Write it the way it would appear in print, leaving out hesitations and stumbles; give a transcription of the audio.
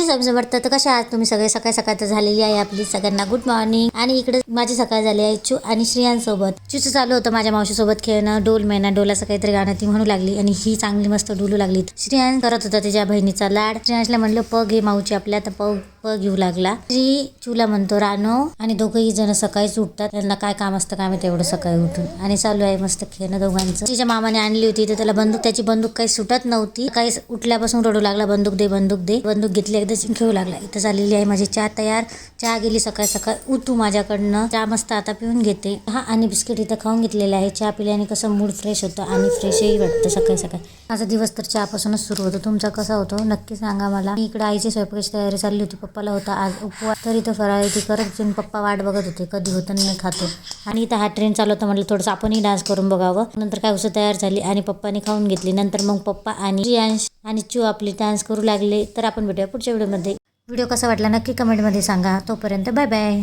माझी समजमर्थ तर कशा आहात तुम्ही सगळे? सकाळ सकाळ तर झालेली आहे आपली सगळ्यांना गुड मॉर्निंग. आणि इकडे माझी सकाळ झाली आहे चू आणि श्रियांसोबत. चूचं चालू होतं माझ्या मावशीसोबत खेळणं. डोल मैना डोल असं काहीतरी गाणं ती म्हणू लागली आणि ही चांगली मस्त डोलू लागली. श्रियांश करत होता तिच्या बहिणीचा लाड. श्रियांशला म्हणलं पग घे माऊची आपल्या, तर पग घेऊ लागला. श्री चूला म्हणतो रानो, आणि दोघंही जण सकाळीच उठतात. त्यांना काय काम असतं काय माहिती एवढं सकाळी उठून. आणि चालू आहे मस्त खेळणं दोघांचं. तिच्या मामाने आणली होती तर त्याला त्याची बंदूक काही सुटत नव्हती. काही उठल्यापासून रडू लागला बंदूक दे बंदूक दे. बंदूक घेतली एकदा खेळू लागला. इथं झालेली आहे माझी चहा तयार. चहा गेली सकाळ सकाळ उतू माझ्याकडनं. चहा मस्त आता पिऊन घेते. हा आणि बिस्किट इथं खाऊन घेतलेलं आहे. चहा पिल्याने कसं मूड फ्रेश होतं आणि फ्रेशही वाटतं सकाळी सकाळी. माझा दिवस तर चहापासूनच सुरू होतो. तुमचा कसा होतो नक्की सांगा मला. मी इकडे आईची स्वयंपाकाची तयारी चालली होती. पप्पाला होता आज उपवास, तरी तो फराळी ती करत पप्पा वाट बघत होते कधी होतं नाही खातो. आणि इथं हा ट्रेन चालू होता. म्हटलं थोडंसं आपणही डान्स करून बघावं. नंतर काय उसळ तयार झाली आणि पप्पाने खाऊन घेतली. नंतर मग पप्पा आणि श्रियांश आणि चू आपली डान्स करू लागले. तर आपण भेटूया पुढच्या व्हिडिओमध्ये. व्हिडिओ कसा वाटला नक्की कमेंटमध्ये सांगा. तोपर्यंत बाय बाय.